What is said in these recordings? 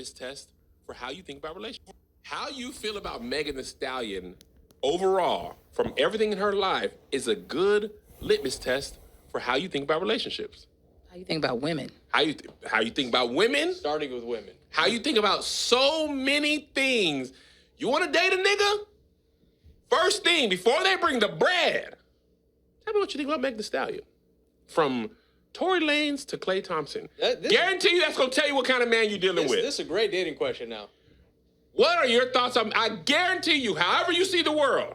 litmus test for how you think about relationships. How you feel about Megan Thee Stallion overall, from everything in her life, is a good litmus test for how you think about relationships. How you think about women? How you think about women? Starting with women. How you think about so many things. You want to date a nigga? First thing, before they bring the bread, tell me what you think about Megan Thee Stallion. From Tory Lanez to Klay Thompson. Guarantee you that's going to tell you what kind of man you're dealing with. This is a great dating question now. What are your thoughts on, I guarantee you, however you see the world,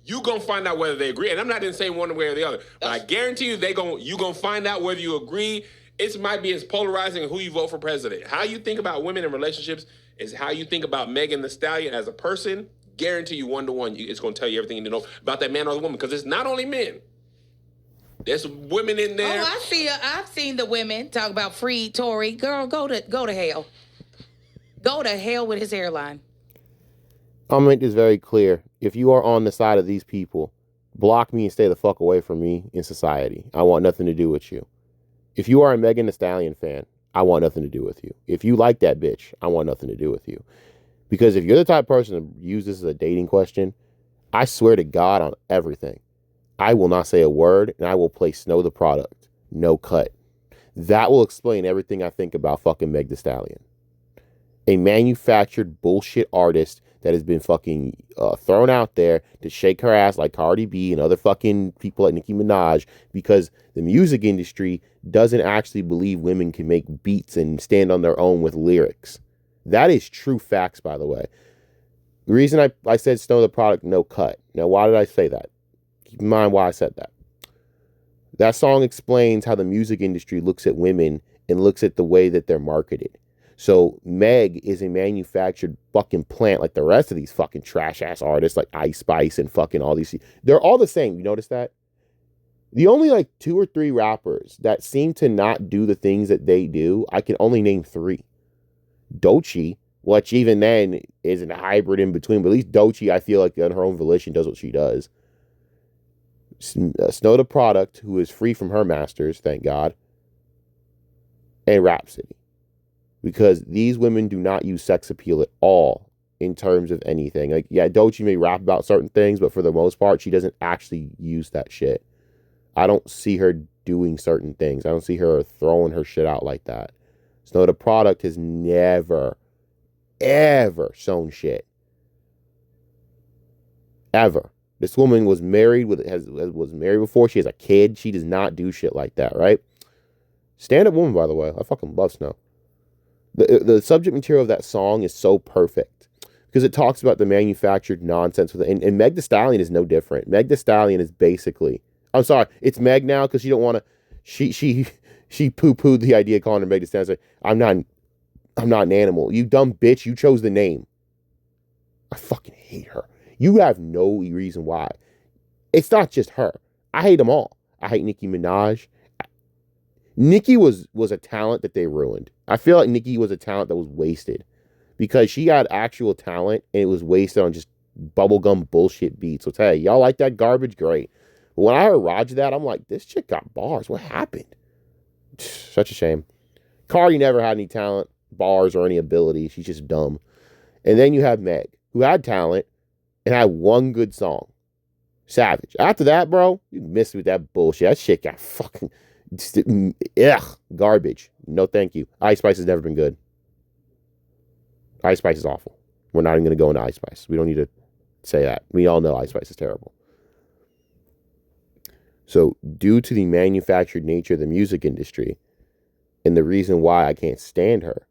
you going to find out whether they agree. And I'm not even saying one way or the other, but I guarantee you you going to find out whether you agree. It might be as polarizing as who you vote for president. How you think about women in relationships is how you think about Megan Thee Stallion as a person. Guarantee you 1-to-1, it's going to tell you everything you need to know about that man or the woman, because it's not only men. There's women in there. Oh, I've seen the women talk about free Tory. Girl, go to hell. Go to hell with his hairline. I'll make this very clear. If you are on the side of these people, block me and stay the fuck away from me in society. I want nothing to do with you. If you are a Megan Thee Stallion fan, I want nothing to do with you. If you like that bitch, I want nothing to do with you. Because if you're the type of person to use this as a dating question, I swear to God on everything, I will not say a word, and I will play Snow the Product. No cut. That will explain everything I think about fucking Meg Thee Stallion. A manufactured bullshit artist that has been fucking thrown out there to shake her ass like Cardi B and other fucking people like Nicki Minaj, because the music industry doesn't actually believe women can make beats and stand on their own with lyrics. That is true facts, by the way. The reason I said Snow the Product, no cut. Now, why did I say that? Keep in mind why I said that. That song explains how the music industry looks at women and looks at the way that they're marketed. So Meg is a manufactured fucking plant like the rest of these fucking trash ass artists like Ice Spice and fucking all these. They're all the same. You notice that? The only like 2 or 3 rappers that seem to not do the things that they do, I can only name 3. Doechii, which even then is a hybrid in between, but at least Doechii, I feel like on her own volition does what she does. Snow the Product, who is free from her masters, thank God, and Rhapsody. Because these women do not use sex appeal at all in terms of anything. Like, yeah, Doechii may rap about certain things, but for the most part, she doesn't actually use that shit. I don't see her doing certain things. I don't see her throwing her shit out like that. Snow the Product has never, ever shown shit. Ever. This woman was married was married before. She has a kid. She does not do shit like that, right? Stand-up woman, by the way. I fucking love Snow. The subject material of that song is so perfect because it talks about the manufactured nonsense with it. And Meg Thee Stallion is no different. Meg Thee Stallion is basically, I'm sorry, it's Meg now because she don't want to. She poo-pooed the idea of calling her Meg Thee Stallion. Like, I'm not an animal. You dumb bitch. You chose the name. I fucking hate her. You have no reason why. It's not just her. I hate them all. I hate Nicki Minaj. Nicki was a talent that they ruined. I feel like Nicki was a talent that was wasted because she had actual talent and it was wasted on just bubblegum bullshit beats. So, hey, y'all like that garbage? Great. But when I heard Roger that, I'm like, this chick got bars. What happened? Such a shame. Cardi never had any talent, bars, or any ability. She's just dumb. And then you have Meg, who had talent and had one good song. Savage. After that, bro, you missed with that bullshit. That shit got fucking... garbage. No thank you. Ice Spice has never been good. Ice Spice is awful. We're not even going to go into Ice Spice. We don't need to say that. We all know Ice Spice is terrible. So, due to the manufactured nature of the music industry and the reason why I can't stand her,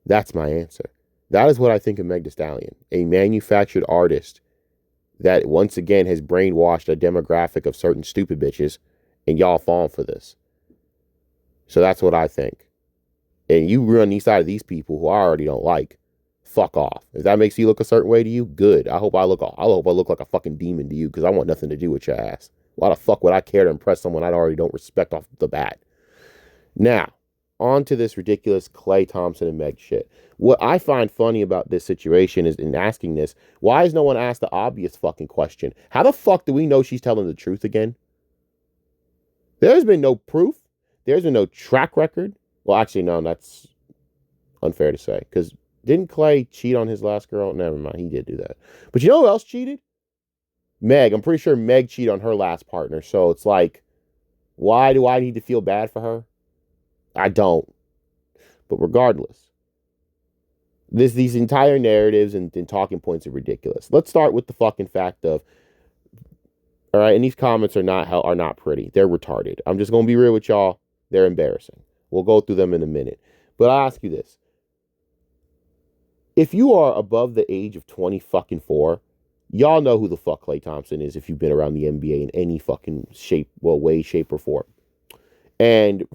that's my answer. That is what I think of Meg Thee Stallion. A manufactured artist that once again has brainwashed a demographic of certain stupid bitches. And y'all falling for this. So that's what I think. And you run these side of these people who I already don't like. Fuck off. If that makes you look a certain way to you, good. I hope I look like a fucking demon to you because I want nothing to do with your ass. Why the fuck would I care to impress someone I already don't respect off the bat? Now, on to this ridiculous Klay Thompson and Meg shit. What I find funny about this situation is in asking this, why has no one asked the obvious fucking question? How the fuck do we know she's telling the truth again? There's been no proof. There's been no track record. Well, actually, no, that's unfair to say. Because didn't Clay cheat on his last girl? Never mind, he did do that. But you know who else cheated? Meg. I'm pretty sure Meg cheated on her last partner. So it's like, why do I need to feel bad for her? I don't. But regardless, these entire narratives and talking points are ridiculous. Let's start with the fucking fact of, all right, and these comments are not pretty. They're retarded. I'm just gonna be real with y'all. They're embarrassing. We'll go through them in a minute. But I'll ask you this. If you are above the age of 24, y'all know who the fuck Klay Thompson is if you've been around the NBA in any fucking way, shape, or form. And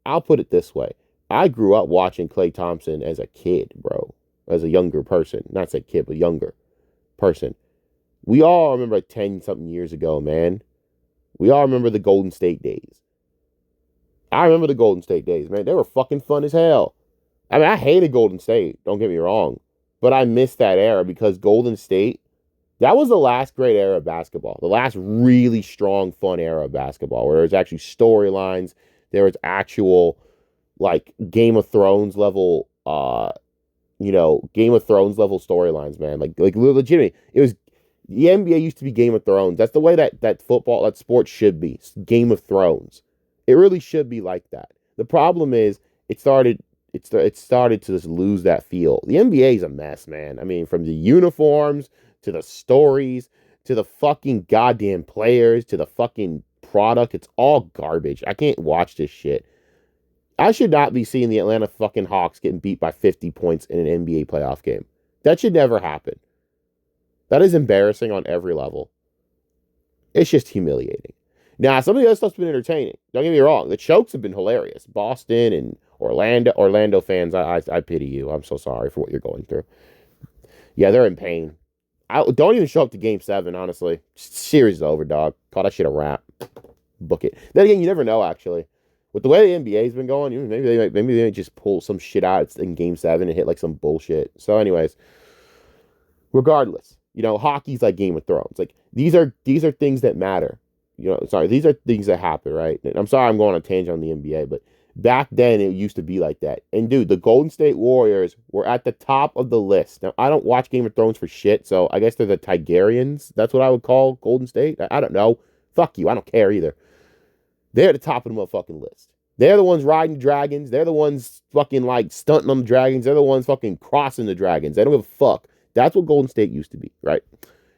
I'll put it this way. I grew up watching Klay Thompson as a kid, bro. As a younger person. Not say kid, but younger person. We all remember 10-something years ago, man. We all remember the Golden State days. I remember the Golden State days, man. They were fucking fun as hell. I mean, I hated Golden State. Don't get me wrong. But I missed that era because Golden State, that was the last great era of basketball. The last really strong, fun era of basketball where there was actually storylines. There was actual, like, Game of Thrones level, Game of Thrones level storylines, man. Like legitimately. It was, the NBA used to be Game of Thrones. That's the way that football, that sport should be. Game of Thrones. It really should be like that. The problem is, it started to just lose that feel. The NBA is a mess, man. I mean, from the uniforms to the stories to the fucking goddamn players to the fucking product, it's all garbage. I can't watch this shit. I should not be seeing the Atlanta fucking Hawks getting beat by 50 points in an NBA playoff game. That should never happen. That is embarrassing on every level. It's just humiliating. Now, some of the other stuff's been entertaining. Don't get me wrong. The chokes have been hilarious. Boston and Orlando fans, I pity you. I'm so sorry for what you're going through. Yeah, they're in pain. Don't even show up to Game 7, honestly. Series is over, dog. Call that shit a wrap. Book it. Then again, you never know, actually. With the way the NBA's been going, maybe they might just pull some shit out in Game 7 and hit like some bullshit. So anyways, regardless, hockey's like Game of Thrones. Like, these are things that matter. These are things that happen, right? And I'm sorry I'm going on a tangent on the NBA, but back then it used to be like that. And dude, the Golden State Warriors were at the top of the list. Now, I don't watch Game of Thrones for shit, so I guess they're the Targaryens. That's what I would call Golden State. I don't know. Fuck you. I don't care either. They're at the top of the motherfucking list. They're the ones riding dragons. They're the ones fucking like stunting on the dragons. They're the ones fucking crossing the dragons. They don't give a fuck. That's what Golden State used to be, right?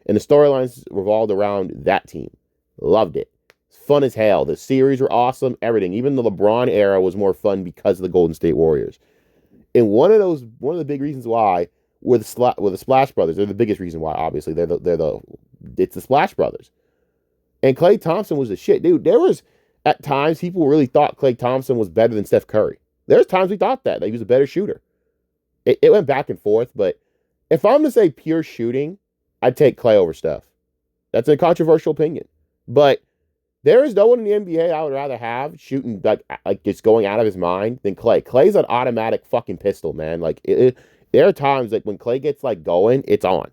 And the storylines revolved around that team. Loved it. It's fun as hell. The series were awesome. Everything. Even the LeBron era was more fun because of the Golden State Warriors. And one of the big reasons why were the Splash Brothers. They're the biggest reason why. Obviously, it's the Splash Brothers. And Klay Thompson was the shit, dude. There was at times people really thought Klay Thompson was better than Steph Curry. There's times we thought that he was a better shooter. It went back and forth, but if I'm to say pure shooting, I'd take Klay over Steph. That's a controversial opinion. But there is no one in the NBA I would rather have shooting like just going out of his mind than Klay. Klay's an automatic fucking pistol, man. Like there are times like when Klay gets like going, it's on.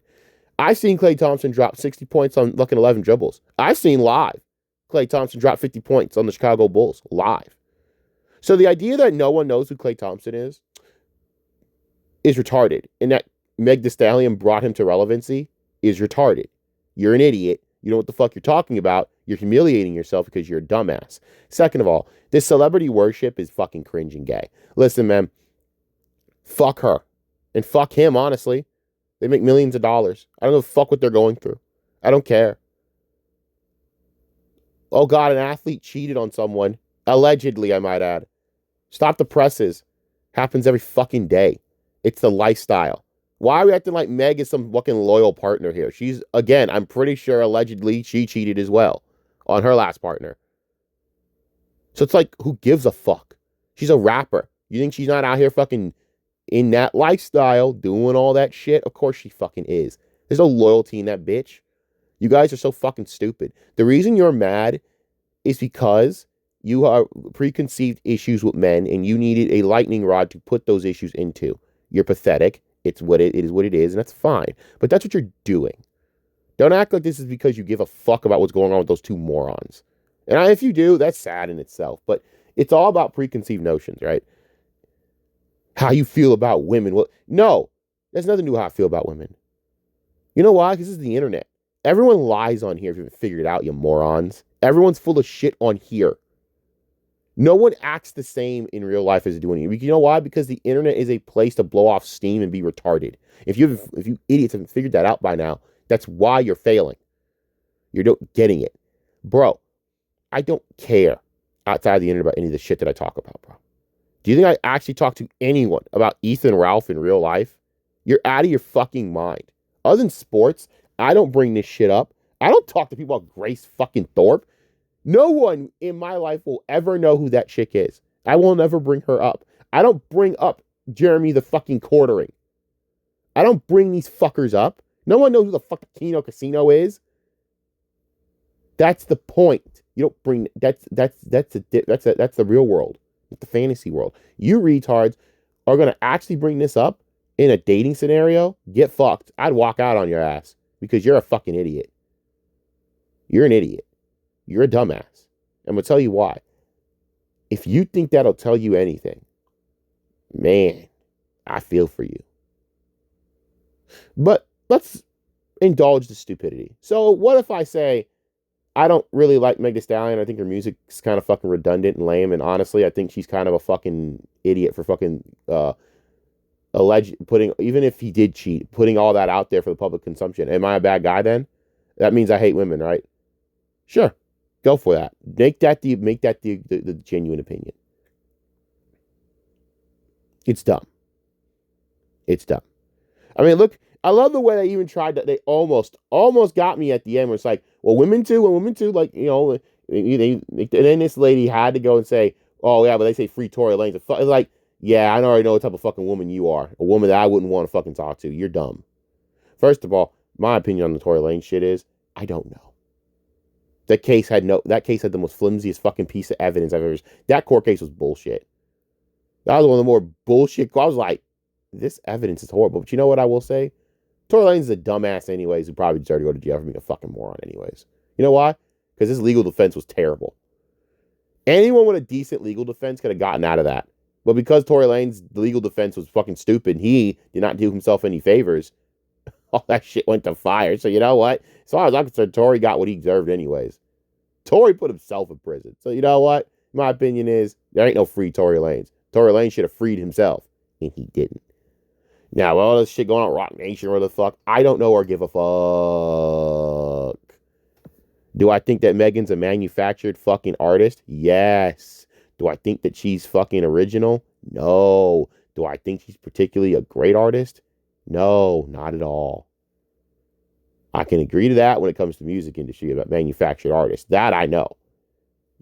I've seen Klay Thompson drop 60 points on fucking 11 dribbles. I've seen live Klay Thompson drop 50 points on the Chicago Bulls live. So the idea that no one knows who Klay Thompson is retarded, and that Meg Thee Stallion brought him to relevancy is retarded. You're an idiot. You know what the fuck you're talking about. You're humiliating yourself because you're a dumbass. Second of all, this celebrity worship is fucking cringe and gay. Listen, man. Fuck her. And fuck him, honestly. They make millions of dollars. I don't give a fuck what they're going through. I don't care. Oh, God, an athlete cheated on someone. Allegedly, I might add. Stop the presses. Happens every fucking day. It's the lifestyle. Why are we acting like Meg is some fucking loyal partner here? She's, again, I'm pretty sure allegedly she cheated as well on her last partner. So it's like, who gives a fuck? She's a rapper. You think she's not out here fucking in that lifestyle doing all that shit? Of course she fucking is. There's no loyalty in that bitch. You guys are so fucking stupid. The reason you're mad is because you have preconceived issues with men and you needed a lightning rod to put those issues into. You're pathetic. It is what it is, and that's fine. But that's what you're doing. Don't act like this is because you give a fuck about what's going on with those two morons. And if you do, that's sad in itself. But it's all about preconceived notions, right? How you feel about women. Well, no, that's nothing to do with how I feel about women. You know why? Because this is the internet. Everyone lies on here if you haven't figured it out, you morons. Everyone's full of shit on here. No one acts the same in real life as doing it. You know why? Because the internet is a place to blow off steam and be retarded. If you idiots haven't figured that out by now, that's why you're failing. You're not getting it. Bro, I don't care outside of the internet about any of the shit that I talk about, bro. Do you think I actually talk to anyone about Ethan Ralph in real life? You're out of your fucking mind. Other than sports, I don't bring this shit up. I don't talk to people about Grace fucking Thorpe. No one in my life will ever know who that chick is. I will never bring her up. I don't bring up Jeremy the fucking Quartering. I don't bring these fuckers up. No one knows who the fuck Kino Casino is. That's the point. You don't bring that's the real world. The fantasy world. You retards are gonna actually bring this up in a dating scenario. Get fucked. I'd walk out on your ass because you're a fucking idiot. You're an idiot. You're a dumbass. I'm gonna tell you why. If you think that'll tell you anything, man, I feel for you. But let's indulge the stupidity. So what if I say I don't really like Meg Thee Stallion. I think her music's kind of fucking redundant and lame. And honestly, I think she's kind of a fucking idiot for fucking even if he did cheat, putting all that out there for the public consumption. Am I a bad guy then? That means I hate women, right? Sure. Go for that. Make that the genuine opinion. It's dumb. It's dumb. I mean, look, I love the way they even tried that. They almost got me at the end where it's like, well, women too, like, you know, and then this lady had to go and say, oh, yeah, but they say free Tory Lanez. It's like, yeah, I already know what type of fucking woman you are. A woman that I wouldn't want to fucking talk to. You're dumb. First of all, my opinion on the Tory Lanez shit is, I don't know. That case had the most flimsiest fucking piece of evidence I've ever. That court case was bullshit. That was one of the more bullshit. I was like, this evidence is horrible. But you know what I will say? Tory Lanez is a dumbass anyways, who probably deserved to go to jail for being a fucking moron anyways. You know why? Because his legal defense was terrible. Anyone with a decent legal defense could have gotten out of that. But because Tory Lanez's legal defense was fucking stupid, he did not do himself any favors. All that shit went to fire. So you know what? As far as I'm concerned, Tory got what he deserved anyways. Tory put himself in prison. So you know what? My opinion is, there ain't no free Tory Lanez. Tory Lanez should have freed himself. And he didn't. Now, all this shit going on Rock Nation or the fuck, I don't know or give a fuck. Do I think that Megan's a manufactured fucking artist? Yes. Do I think that she's fucking original? No. Do I think she's particularly a great artist? No, not at all. I can agree to that when it comes to music industry about manufactured artists. That I know.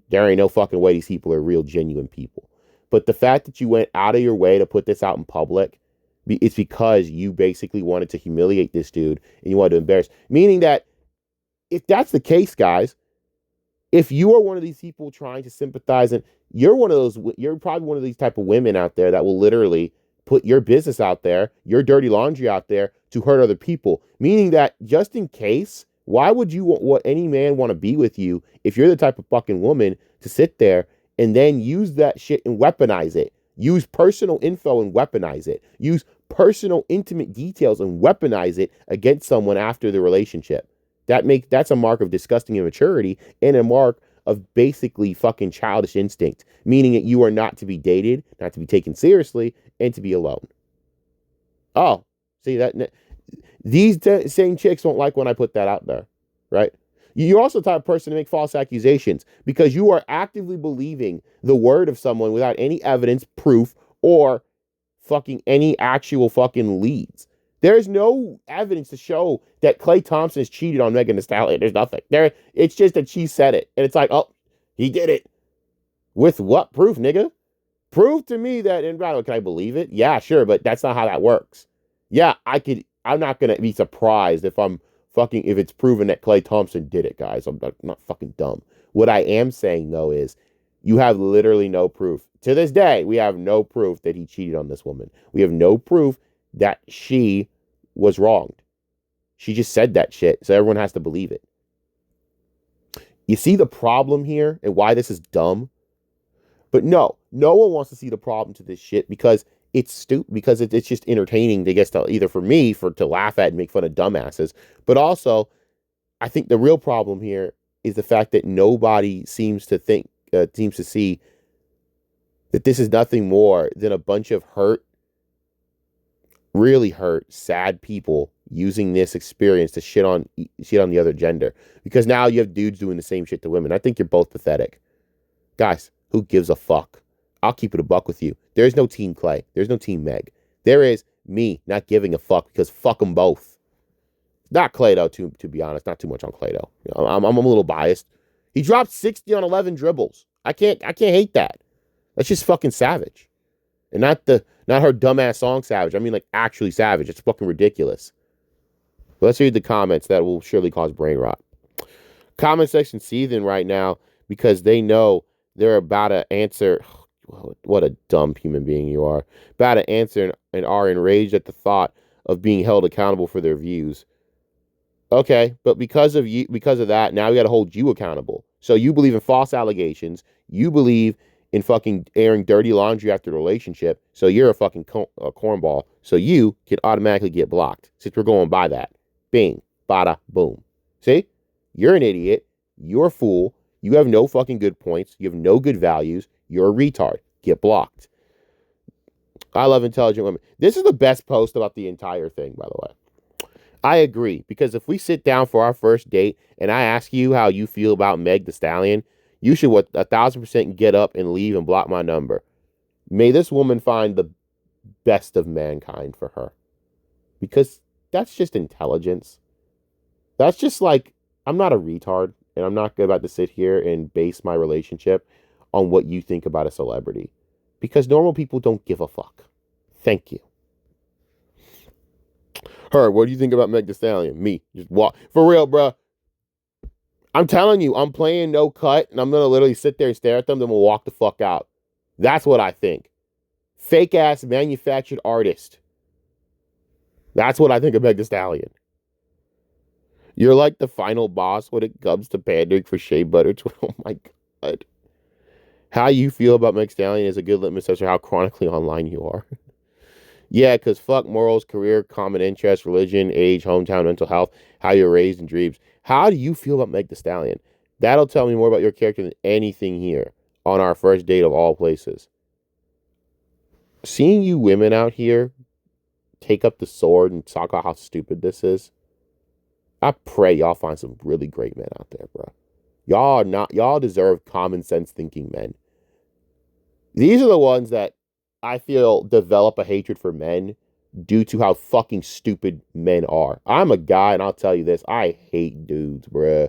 There ain't no fucking way these people are real, genuine people. But the fact that you went out of your way to put this out in public, it's because you basically wanted to humiliate this dude and you wanted to embarrass. Meaning that if that's the case, guys, if you are one of these people trying to sympathize, and you're probably one of these type of women out there that will literally put your business out there, your dirty laundry out there to hurt other people. Meaning that just in case, why would you want any man want to be with you if you're the type of fucking woman to sit there and then use that shit and weaponize it? Use personal info and weaponize it. Use personal intimate details and weaponize it against someone after the relationship. That's a mark of disgusting immaturity and a mark of basically fucking childish instinct, meaning that you are not to be dated, not to be taken seriously, and to be alone. Oh, see that these same chicks won't like when I put that out there, right? You're also the type of person to make false accusations because you are actively believing the word of someone without any evidence, proof, or fucking any actual fucking leads. There's no evidence to show that Klay Thompson has cheated on Megan Thee Stallion. There's nothing. It's just that she said it. And it's like, oh, he did it. With what proof, nigga? Prove to me that, and can I believe it? Yeah, sure, but that's not how that works. Yeah, I'm not going to be surprised if it's proven that Klay Thompson did it, guys. I'm not fucking dumb. What I am saying, though, is you have literally no proof. To this day, we have no proof that he cheated on this woman. We have no proof that she was wronged. She just said that shit, so everyone has to believe it. You see the problem here and why this is dumb? But no one wants to see the problem to this shit because it's stupid because it's just entertaining to get to either for me to laugh at and make fun of dumbasses, but also I think the real problem here is the fact that nobody seems to see that this is nothing more than a bunch of really hurt, sad people using this experience to shit on the other gender. Because now you have dudes doing the same shit to women. I think you're both pathetic. Guys, who gives a fuck? I'll keep it a buck with you. There's no Team Clay. There's no Team Meg. There is me not giving a fuck because fuck them both. Not Clay, though, to be honest. Not too much on Clay, though. You know, I'm a little biased. He dropped 60 on 11 dribbles. I can't hate that. That's just fucking savage. And not her dumbass song savage. I mean, like, actually savage. It's fucking ridiculous. But let's read the comments. That will surely cause brain rot. Comment section seething right now because they know they're about to answer. What a dumb human being you are. About to answer and are enraged at the thought of being held accountable for their views. Okay, but because of that, now we got to hold you accountable. So you believe in false allegations. You believe in fucking airing dirty laundry after the relationship. So you're a fucking cornball. So you can automatically get blocked. Since we're going by that. Bing. Bada. Boom. See? You're an idiot. You're a fool. You have no fucking good points. You have no good values. You're a retard. Get blocked. I love intelligent women. This is the best post about the entire thing, by the way. I agree, because if we sit down for our first date and I ask you how you feel about Meg the Stallion, you should 1,000% get up and leave and block my number. May this woman find the best of mankind for her. Because that's just intelligence. That's just like, I'm not a retard, and I'm not about to sit here and base my relationship on what you think about a celebrity. Because normal people don't give a fuck. Thank you. Her, what do you think about Meg Thee Stallion? Me. Just walk. For real, bro. I'm telling you, I'm playing no cut, and I'm going to literally sit there and stare at them, then we'll walk the fuck out. That's what I think. Fake-ass manufactured artist. That's what I think of Meg Thee Stallion. You're like the final boss when it comes to pandering for shea butter. Oh my God. How you feel about Meg Thee Stallion is a good litmus test for how chronically online you are. Yeah, because fuck morals, career, common interests, religion, age, hometown, mental health, how you're raised, and dreams. How do you feel about Meg Thee Stallion? That'll tell me more about your character than anything here on our first date of all places. Seeing you women out here take up the sword and talk about how stupid this is, I pray y'all find some really great men out there, bro. Y'all deserve common sense thinking men. These are the ones that I feel develop a hatred for men due to how fucking stupid men are. I'm a guy, and I'll tell you this. I hate dudes, bruh.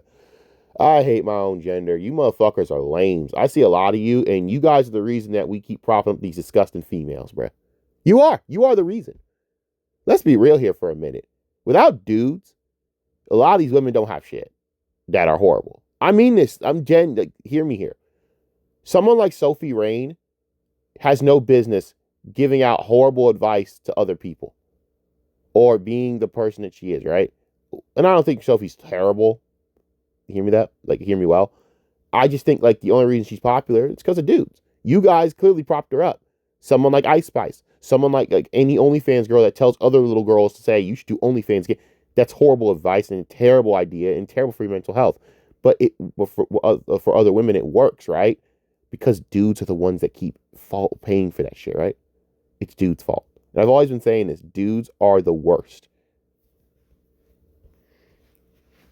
I hate my own gender. You motherfuckers are lames. I see a lot of you, and you guys are the reason that we keep propping up these disgusting females, bruh. You are. You are the reason. Let's be real here for a minute. Without dudes, a lot of these women don't have shit that are horrible. I mean this. Hear me here. Someone like Sophie Rain has no business giving out horrible advice to other people or being the person that she is, right? And I don't think Sophie's terrible. You hear me that? Like, hear me well. I just think, like, the only reason she's popular is because of dudes. You guys clearly propped her up. Someone like Ice Spice. Someone like any OnlyFans girl that tells other little girls to say, you should do OnlyFans. That's horrible advice and a terrible idea and terrible for your mental health. But for other women, it works, right? Because dudes are the ones that keep paying for that shit, right? It's dudes' fault. And I've always been saying this. Dudes are the worst.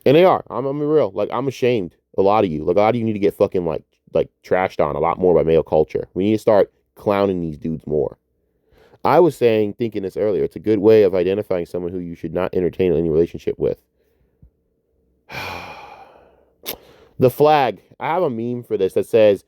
And they are. I'm real. Like, I'm ashamed. A lot of you. Like, a lot of you need to get fucking, like trashed on a lot more by male culture. We need to start clowning these dudes more. I was thinking this earlier, it's a good way of identifying someone who you should not entertain any relationship with. The flag. I have a meme for this that says,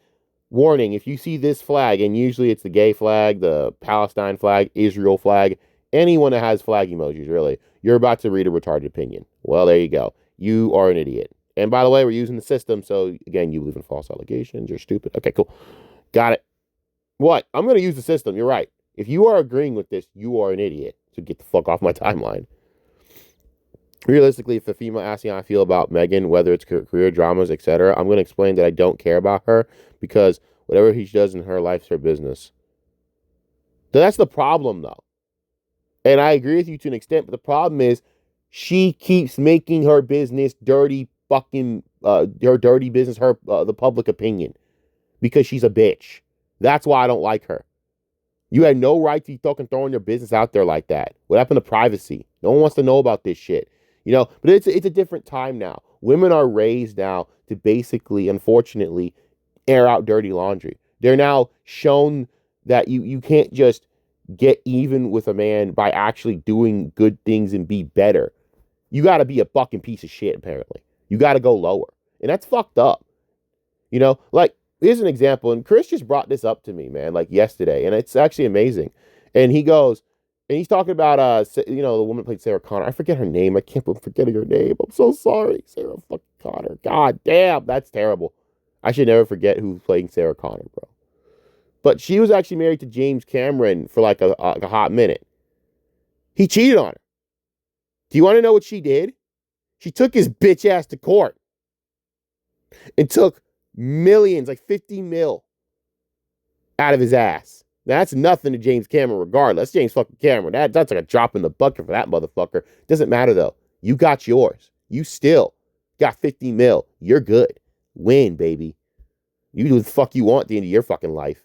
warning, if you see this flag, and usually it's the gay flag, the Palestine flag, Israel flag, anyone that has flag emojis, really, you're about to read a retarded opinion. Well, there you go. You are an idiot. And by the way, we're using the system, so again, you believe in false allegations, you're stupid. Okay, cool. Got it. What? I'm going to use the system. You're right. If you are agreeing with this, you are an idiot. So get the fuck off my timeline. Realistically, if a female asks me how I feel about Megan, whether it's career dramas, etc., I'm going to explain that I don't care about her because whatever she does in her life is her business. So that's the problem, though. And I agree with you to an extent, but the problem is she keeps making her business dirty fucking, her dirty business, the public opinion, because she's a bitch. That's why I don't like her. You had no right to be fucking throwing your business out there like that. What happened to privacy? No one wants to know about this shit. But it's a different time now. Women are raised now to basically, unfortunately, air out dirty laundry. They're now shown that you can't just get even with a man by actually doing good things and be better. You got to be a fucking piece of shit, apparently. You got to go lower. And that's fucked up. Like, here's an example. And Chris just brought this up to me, man, like yesterday. And it's actually amazing. And he goes, and he's talking about, the woman played Sarah Connor. I forget her name. I can't believe I'm forgetting her name. I'm so sorry. Sarah fucking Connor. God damn, that's terrible. I should never forget who's playing Sarah Connor, bro. But she was actually married to James Cameron for like a hot minute. He cheated on her. Do you want to know what she did? She took his bitch ass to court and took millions, like 50 mil, out of his ass. Now, that's nothing to James Cameron regardless. James fucking Cameron. That's like a drop in the bucket for that motherfucker. Doesn't matter, though. You got yours. You still got 50 mil. You're good. Win, baby. You do the fuck you want at the end of your fucking life.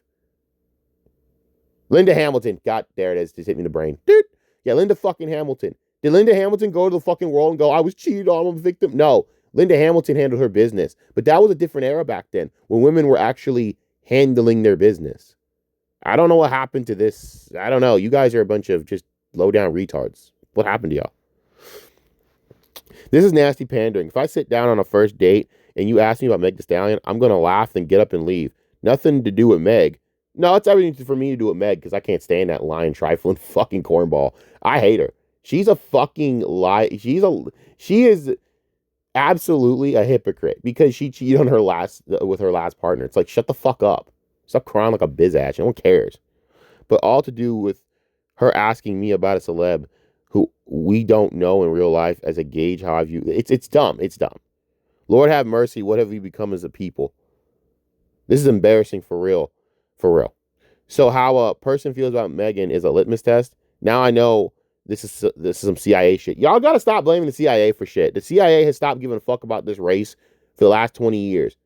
Linda Hamilton. God, there it is. Just hit me in the brain. Dude. Yeah, Linda fucking Hamilton. Did Linda Hamilton go to the fucking world and go, I was cheated on, I'm a victim? No. Linda Hamilton handled her business. But that was a different era back then, when women were actually handling their business. I don't know what happened to this. I don't know. You guys are a bunch of just low-down retards. What happened to y'all? This is nasty pandering. If I sit down on a first date and you ask me about Meg Thee Stallion, I'm going to laugh and get up and leave. Nothing to do with Meg. No, it's everything for me to do with Meg, because I can't stand that lying, trifling fucking cornball. I hate her. She's a fucking lie. She is absolutely a hypocrite, because she cheated on with her last partner. It's like, shut the fuck up. Stop crying like a biz ass. No one cares. But all to do with her asking me about a celeb who we don't know in real life as a gauge how I view it. It's dumb. It's dumb. Lord have mercy. What have we become as a people? This is embarrassing for real. For real. So how a person feels about Megan is a litmus test. Now I know this is some CIA shit. Y'all got to stop blaming the CIA for shit. The CIA has stopped giving a fuck about this race for the last 20 years.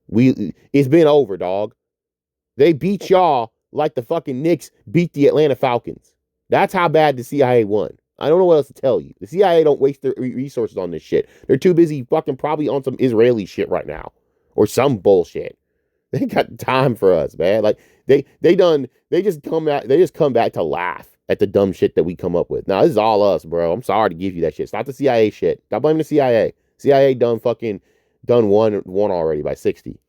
It's been over, dog. They beat y'all like the fucking Knicks beat the Atlanta Falcons. That's how bad the CIA won. I don't know what else to tell you. The CIA don't waste their resources on this shit. They're too busy fucking probably on some Israeli shit right now. Or some bullshit. They ain't got time for us, man. Like they just come back to laugh at the dumb shit that we come up with. Now, this is all us, bro. I'm sorry to give you that shit. Stop the CIA shit. Stop blaming the CIA. CIA done one already by 60.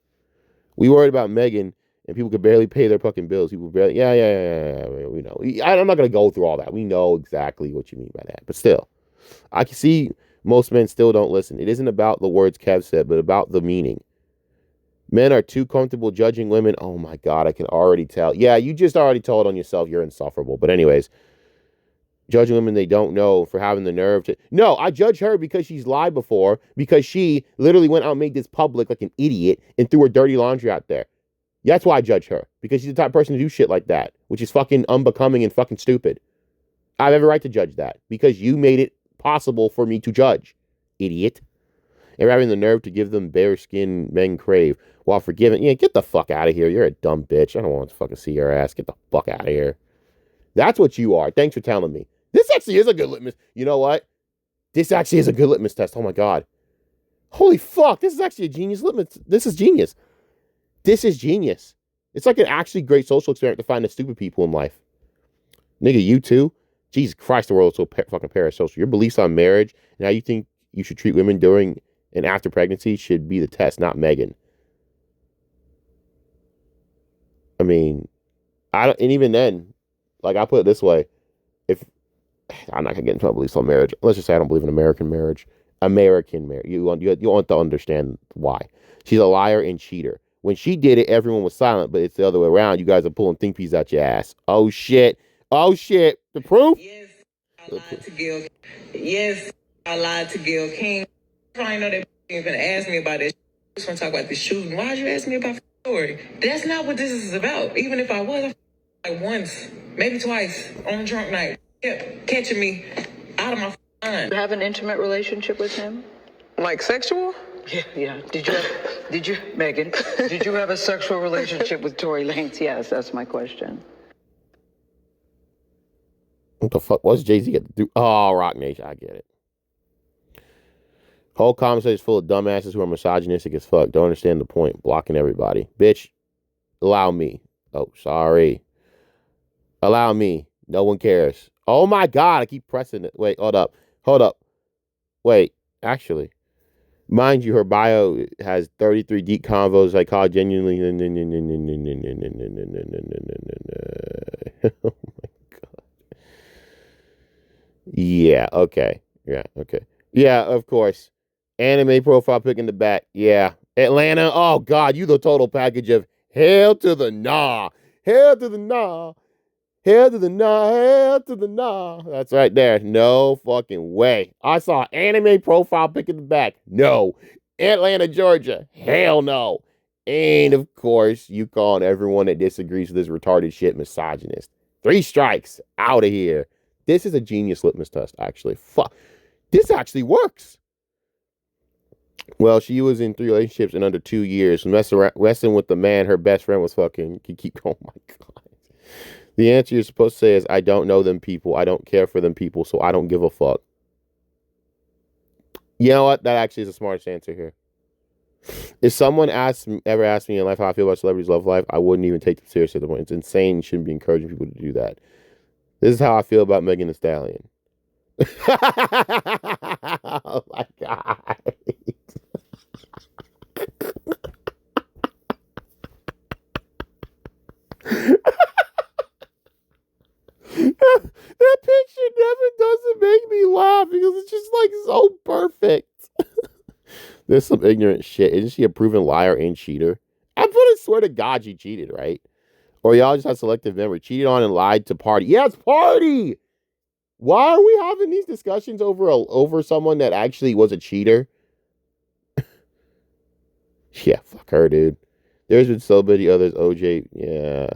We worried about Megan, and people could barely pay their fucking bills. People barely, yeah. We know. I'm not gonna go through all that. We know exactly what you mean by that. But still, I can see most men still don't listen. It isn't about the words Kev said, but about the meaning. Men are too comfortable judging women. Oh my God, I can already tell. Yeah, you just already told on yourself you're insufferable. But anyways, judging women they don't know for having the nerve to... No, I judge her because she's lied before, because she literally went out and made this public like an idiot and threw her dirty laundry out there. That's why I judge her, because she's the type of person to do shit like that, which is fucking unbecoming and fucking stupid. I have every right to judge that because you made it possible for me to judge, idiot. And having the nerve to give them bare skin men crave while forgiving. Yeah, get the fuck out of here. You're a dumb bitch. I don't want to fucking see your ass. Get the fuck out of here. That's what you are. Thanks for telling me. This actually is a good litmus. You know what? This actually is a good litmus test. Oh my God. Holy fuck. This is actually a genius litmus. This is genius. This is genius. It's like an actually great social experiment to find the stupid people in life. Nigga, you too? Jesus Christ, the world is so fucking parasocial. Your beliefs on marriage and how you think you should treat women during and after pregnancy should be the test, not Megan. I mean, and even then, like, I put it this way, if I'm not gonna get into my beliefs on marriage. Let's just say I don't believe in American marriage. American marriage. You want to understand why. She's a liar and cheater. When she did it, everyone was silent, but it's the other way around. You guys are pulling think pieces out your ass. Oh shit. The proof? Yes, I lied to Gil. Yes, I lied to Gil King. I know that ain't gonna ask me about this. I just want to talk about the shooting. Why'd you ask me about the story? That's not what this is about. Even if I was, like once, maybe twice on a drunk night. Kept catching me out of my mind. You have an intimate relationship with him? Like sexual? Yeah. Did you, Megan, did you have a sexual relationship with Tory Lanez? Yes, that's my question. What the fuck? What's Jay-Z got to do? Oh, Rock Nation. I get it. Whole conversation is full of dumbasses who are misogynistic as fuck. Don't understand the point. Blocking everybody. Bitch, allow me. Oh, sorry. Allow me. No one cares. Oh my God. I keep pressing it. Wait, hold up. Wait, actually. Mind you, her bio has 33 deep convos I call genuinely. Oh my God. Yeah, okay. Yeah, of course. Anime profile pic in the back. Yeah. Atlanta. Oh God, you the total package of hell to the nah. Hell to the nah. Hell to the nah. Hell to the nah. That's right there. No fucking way. I saw anime profile pic in the back. No. Atlanta, Georgia. Hell no. And of course, you calling everyone that disagrees with this retarded shit misogynist. 3 strikes. Out of here. This is a genius litmus test, actually. Fuck. This actually works. Well, she was in 3 relationships in under 2 years. Messing with the man her best friend was fucking. Keep going. Oh my God. The answer you're supposed to say is, I don't know them people. I don't care for them people, so I don't give a fuck. You know what? That actually is the smartest answer here. If someone ever asked me in life how I feel about celebrities' love life, I wouldn't even take them seriously at the point. It's insane. You shouldn't be encouraging people to do that. This is how I feel about Megan Thee Stallion. Oh my God. That picture never doesn't make me laugh because it's just like so perfect. There's some ignorant shit. Isn't she a proven liar and cheater? I swear to God she cheated, right? Or y'all just have selective memory. Cheated on and lied to Party. Yes, Party! Why are we having these discussions over someone that actually was a cheater? Yeah, fuck her, dude. There's been so many others. OJ, yeah.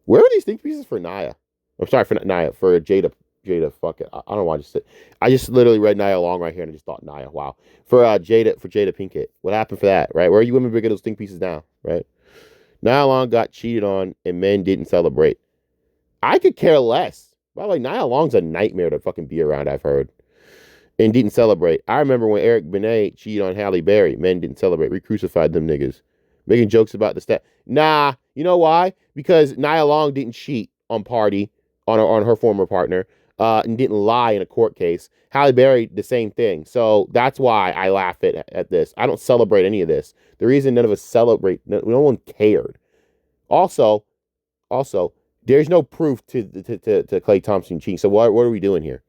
Where are these think pieces for Naya? I'm sorry, for Naya, for Jada. Fuck it. I don't know why I just literally read Nia Long right here and I just thought Naya. Wow. For Jada Pinkett. What happened for that, right? Where are you women bringing those think pieces now, right? Nia Long got cheated on and men didn't celebrate. I could care less. By the way, Nia Long's a nightmare to fucking be around, I've heard. And didn't celebrate. I remember when Eric Benet cheated on Halle Berry. Men didn't celebrate. We crucified them niggas. Making jokes about the stat. Nah, you know why? Because Nia Long didn't cheat on Party, on her former partner, and didn't lie in a court case. Halle Berry, the same thing. So that's why I laugh at this. I don't celebrate any of this. The reason none of us celebrate, no one cared. Also, there's no proof to Klay Thompson cheating. So what are we doing here?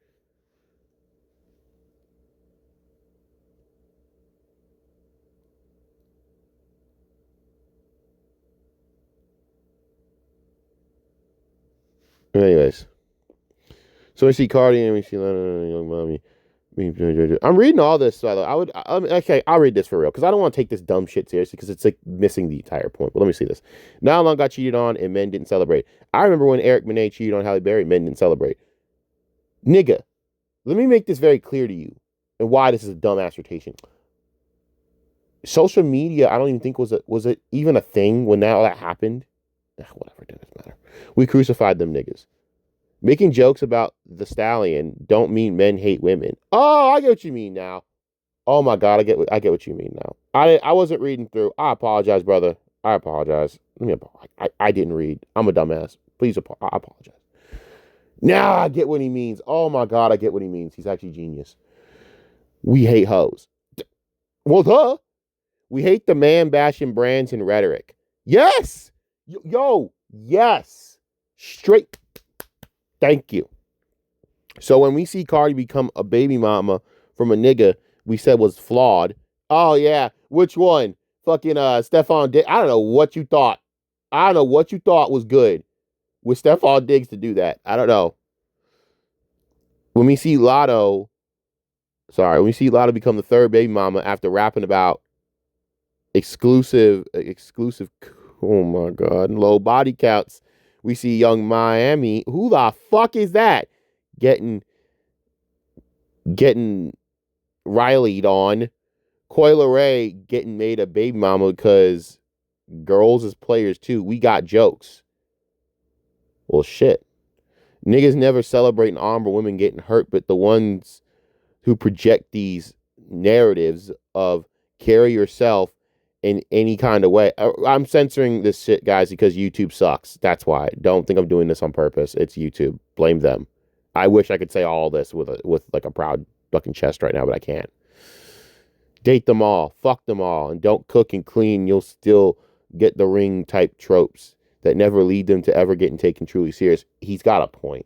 Anyways, so we see Cardi and we see Young Mommy. I'm reading all this, so I'll read this for real because I don't want to take this dumb shit seriously because it's like missing the entire point. But let me see this. Nia Long got cheated on and men didn't celebrate. I remember when Eric Benet cheated on Halle Berry, men didn't celebrate. Nigga, let me make this very clear to you and why this is a dumb assertion. Social media, I don't even think was it even a thing when all that happened. Whatever, it doesn't matter. We crucified them niggas. Making jokes about the Stallion don't mean men hate women. Oh, I get what you mean now. Oh my God, I get what you mean now. I wasn't reading through. I apologize, brother. I apologize. I didn't read. I'm a dumbass. Please, I apologize. Now I get what he means. Oh my God, I get what he means. He's actually genius. We hate hoes. Well, duh. We hate the man bashing brands and rhetoric. Yes. Yo, yes. Straight. Thank you. So when we see Cardi become a baby mama from a nigga we said was flawed. Oh, yeah. Which one? Fucking Stephon Diggs. I don't know what you thought. I don't know what you thought was good with Stephon Diggs to do that. I don't know. When we see Lotto become the 3rd baby mama after rapping about exclusive. Oh my God, low body counts. We see Young Miami. Who the fuck is that? Getting Riley'd on. Coyle Ray getting made a baby mama because girls as players too. We got jokes. Well, shit. Niggas never celebrate an arm or women getting hurt, but the ones who project these narratives of carry yourself in any kind of way. I'm censoring this shit, guys, because YouTube sucks. That's why. Don't think I'm doing this on purpose. It's YouTube. Blame them. I wish I could say all this with like a proud fucking chest right now, but I can't. Date them all. Fuck them all. And don't cook and clean. You'll still get the ring type tropes that never lead them to ever getting taken truly serious. He's got a point.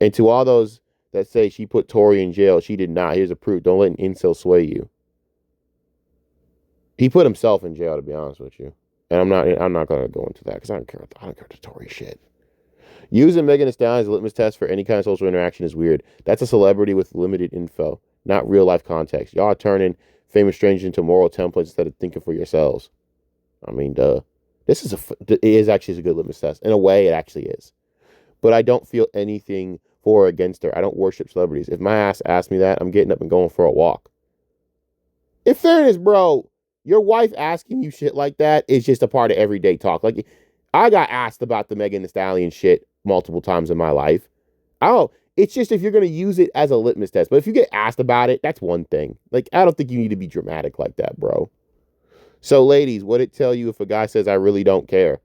And to all those that say she put Tori in jail, she did not. Here's a proof. Don't let an incel sway you. He put himself in jail, to be honest with you. And I'm not going to go into that because I don't care the Tory shit. Using Megan Thee Stallion as a litmus test for any kind of social interaction is weird. That's a celebrity with limited info, not real life context. Y'all are turning famous strangers into moral templates instead of thinking for yourselves. I mean, duh. It is actually a good litmus test. In a way, it actually is. But I don't feel anything for or against her. I don't worship celebrities. If my ass asked me that, I'm getting up and going for a walk. In fairness, bro, your wife asking you shit like that is just a part of everyday talk. Like, I got asked about the Megan Thee Stallion shit multiple times in my life. It's just if you're going to use it as a litmus test. But if you get asked about it, that's one thing. Like, I don't think you need to be dramatic like that, bro. So, ladies, what'd it tell you if a guy says, I really don't care?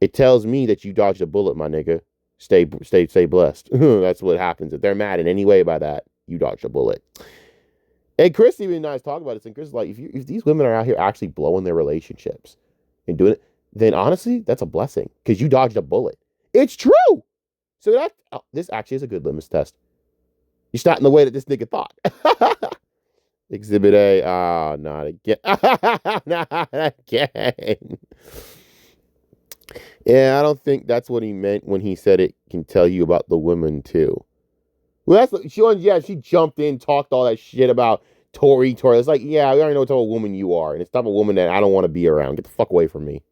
It tells me that you dodged a bullet, my nigga. Stay blessed. That's what happens. If they're mad in any way by that, you dodged a bullet. And Chris even and I was talking about this, and Chris is like, if these women are out here actually blowing their relationships and doing it, then honestly, that's a blessing because you dodged a bullet. It's true. So this actually is a good litmus test. You're not in the way that this nigga thought. Exhibit A. Not again. Not again. Yeah, I don't think that's what he meant when he said it can tell you about the women too. Well, she jumped in, talked all that shit about Tori. It's like, yeah, we already know what type of woman you are, and it's the type of woman that I don't want to be around. Get the fuck away from me.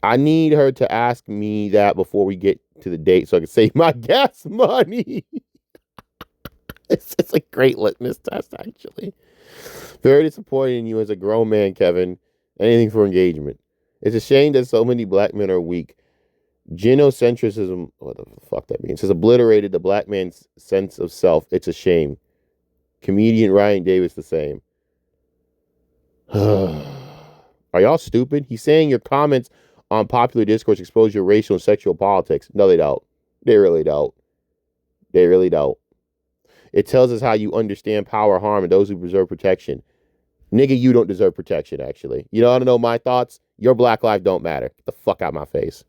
I need her to ask me that before we get to the date so I can save my gas money. It's a great litmus test, actually. Very disappointed in you as a grown man, Kevin. Anything for engagement. It's a shame that so many black men are weak. Genocentrism, what the fuck that means, has obliterated the black man's sense of self. It's a shame. Comedian Ryan Davis the same. Are y'all stupid? He's saying your comments on popular discourse expose your racial and sexual politics. No, they don't. They really don't. They really don't. It tells us how you understand power, harm, and those who deserve protection. Nigga, you don't deserve protection, actually. You don't know my thoughts? Your black life don't matter. Get the fuck out of my face.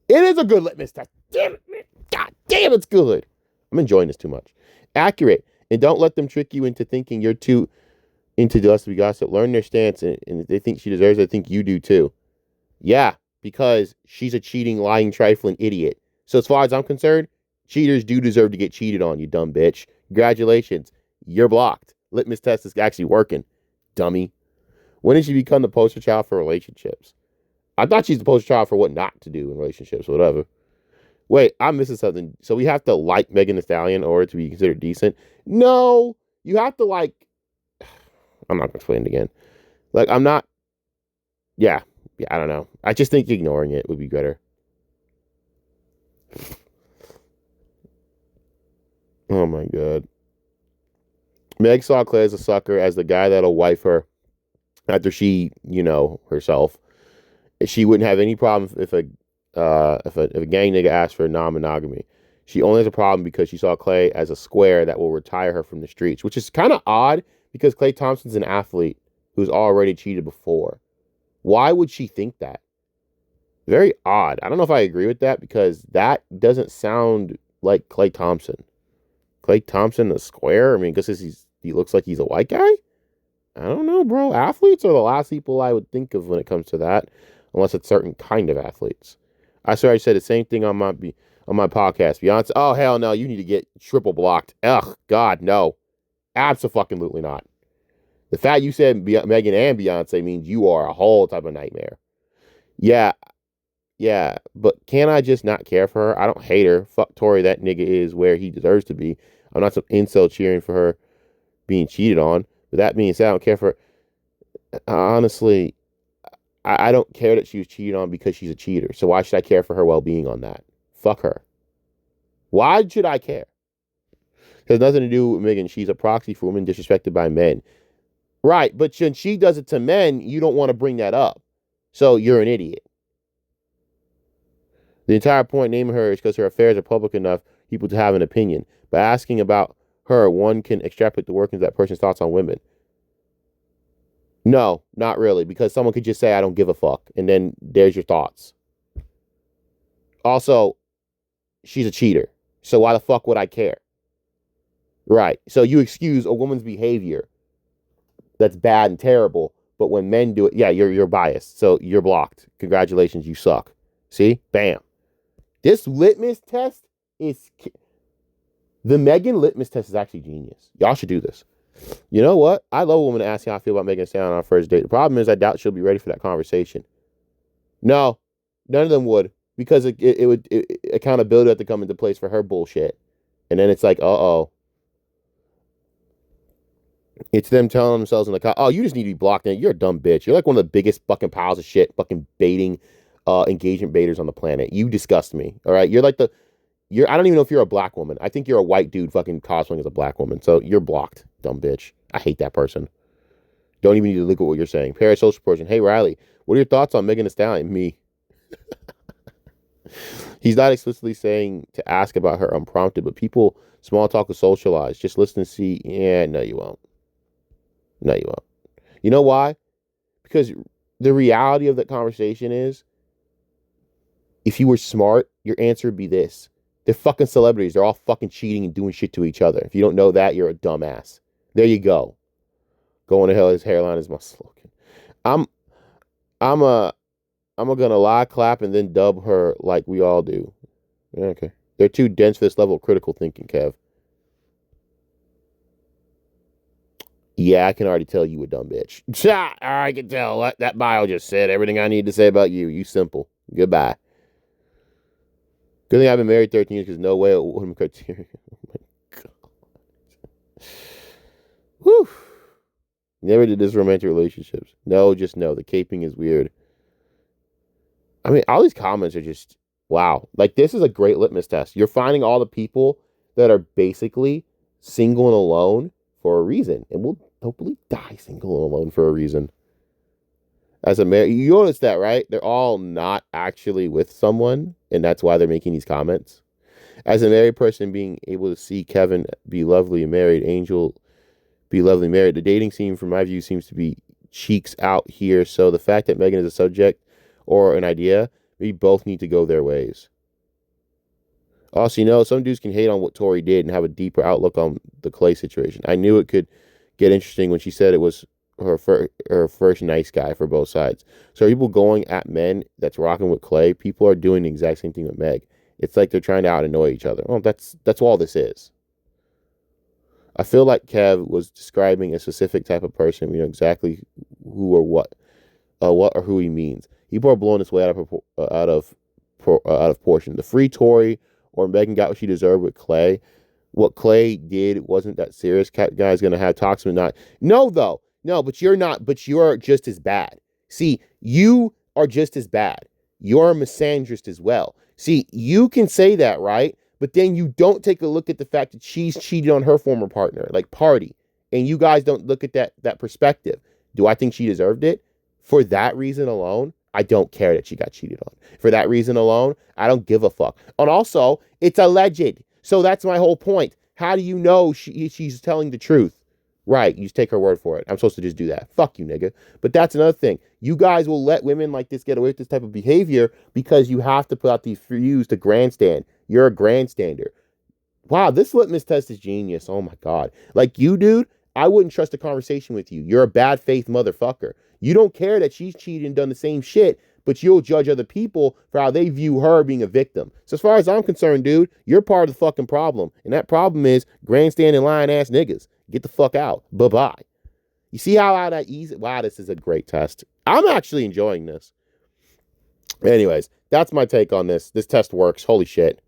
It is a good litmus test. Damn it. God damn, it's good. I'm enjoying this too much. Accurate. And don't let them trick you into thinking you're too into dust to be gossip. Learn their stance, and if they think she deserves it, I think you do too. Yeah, because she's a cheating, lying, trifling idiot. So as far as I'm concerned, cheaters do deserve to get cheated on, you dumb bitch. Congratulations. You're blocked. Litmus test is actually working, dummy. When did she become the poster child for relationships? I thought she's the poster child for what not to do in relationships, whatever. Wait, I'm missing something. So we have to like Megan Thee Stallion in order to be considered decent? No, you have to like... I'm not going to explain it again. Like, I'm not... Yeah, I don't know. I just think ignoring it would be better. Oh my God. Meg saw Clay as a sucker, as the guy that'll wife her after she, herself. She wouldn't have any problem if a gang nigga asked for non-monogamy. She only has a problem because she saw Clay as a square that will retire her from the streets, which is kind of odd because Klay Thompson's an athlete who's already cheated before. Why would she think that? Very odd. I don't know if I agree with that because that doesn't sound like Klay Thompson. Klay Thompson, a square? I mean, because he looks like he's a white guy? I don't know, bro. Athletes are the last people I would think of when it comes to that, unless it's certain kind of athletes. I swear I said the same thing on my podcast. Beyonce, oh, hell no, you need to get triple blocked. Ugh, God, no. Abso-fucking-lutely not. The fact you said Megan and Beyonce means you are a whole type of nightmare. Yeah, yeah, but can I just not care for her? I don't hate her. Fuck Tory, that nigga is where he deserves to be. I'm not some incel cheering for her being cheated on. But that being said, I don't care for her. Honestly, I don't care that she was cheated on because she's a cheater. So why should I care for her well-being on that? Fuck her. Why should I care? It has nothing to do with Megan. She's a proxy for women disrespected by men. Right, but when she does it to men, you don't want to bring that up. So you're an idiot. The entire point naming her is because her affairs are public enough people to have an opinion. By asking about her, one can extrapolate the workings of that person's thoughts on women. No, not really, because someone could just say, I don't give a fuck, and then there's your thoughts. Also, she's a cheater, so why the fuck would I care? Right, so you excuse a woman's behavior that's bad and terrible, but when men do it, yeah, you're biased, so you're blocked. Congratulations, you suck. See? Bam. This litmus test is... The Megan litmus test is actually genius. Y'all should do this. You know what? I love a woman asking how I feel about Megan Thee Stallion on our first date. The problem is I doubt she'll be ready for that conversation. No, none of them would. Because accountability had to come into place for her bullshit. And then it's like, uh-oh. It's them telling themselves in the car, oh, you just need to be blocked. You're a dumb bitch. You're like one of the biggest fucking piles of shit, fucking baiting, engagement baiters on the planet. You disgust me. All right? You're like I don't even know if you're a black woman. I think you're a white dude fucking cosplaying as a black woman. So you're blocked, dumb bitch. I hate that person. Don't even need to look at what you're saying. Parasocial person. Hey, Riley, what are your thoughts on Megan Thee Stallion? Me. He's not explicitly saying to ask about her unprompted, but people, small talk is socialized. Just listen and see. Yeah, no, you won't. No, you won't. You know why? Because the reality of that conversation is, if you were smart, your answer would be this. They're fucking celebrities. They're all fucking cheating and doing shit to each other. If you don't know that, you're a dumbass. There you go. Going to hell, his hairline is my slogan. I'm gonna lie, clap, and then dub her like we all do. Okay. They're too dense for this level of critical thinking, Kev. Yeah, I can already tell you a dumb bitch. I can tell. That bio just said everything I need to say about you. You simple. Goodbye. Good thing I've been married 13 years because no way it would criteria. Oh my God. Whew. Never did this romantic relationships. No, just no. The caping is weird. I mean, all these comments are just, wow. Like, this is a great litmus test. You're finding all the people that are basically single and alone for a reason. And will hopefully die single and alone for a reason. As a married, you notice that, right? They're all not actually with someone, and that's why they're making these comments. As a married person, being able to see Kevin be lovely and married, Angel be lovely and married, the dating scene, from my view, seems to be cheeks out here. So the fact that Megan is a subject or an idea, we both need to go their ways. Also, some dudes can hate on what Tori did and have a deeper outlook on the Clay situation. I knew it could get interesting when she said it was her first nice guy for both sides. So people going at men that's rocking with Clay, people are doing the exact same thing with Meg. It's like they're trying to out annoy each other. Well, that's all this is. I feel like Kev was describing a specific type of person. We know exactly who or what or who he means. People are blowing this way out of proportion. The free Tory or Megan got what she deserved with Clay. What Clay did wasn't that serious. Guy's gonna have talks with not. No, though. No, but you're not. But you're just as bad. See, you are just as bad. You're a misandrist as well. See, you can say that, right? But then you don't take a look at the fact that she's cheated on her former partner, like Party. And you guys don't look at that perspective. Do I think she deserved it? For that reason alone, I don't care that she got cheated on. For that reason alone, I don't give a fuck. And also, it's alleged. So that's my whole point. How do you know she's telling the truth? Right, you just take her word for it. I'm supposed to just do that. Fuck you, nigga. But that's another thing. You guys will let women like this get away with this type of behavior because you have to put out these views to grandstand. You're a grandstander. Wow, this litmus test is genius. Oh my God. Like you, dude, I wouldn't trust a conversation with you. You're a bad faith motherfucker. You don't care that she's cheated and done the same shit, but you'll judge other people for how they view her being a victim. So as far as I'm concerned, dude, you're part of the fucking problem. And that problem is grandstanding lying ass niggas. Get the fuck out. Bye-bye. You see how that easy? Wow, this is a great test. I'm actually enjoying this. Anyways, that's my take on this. This test works. Holy shit.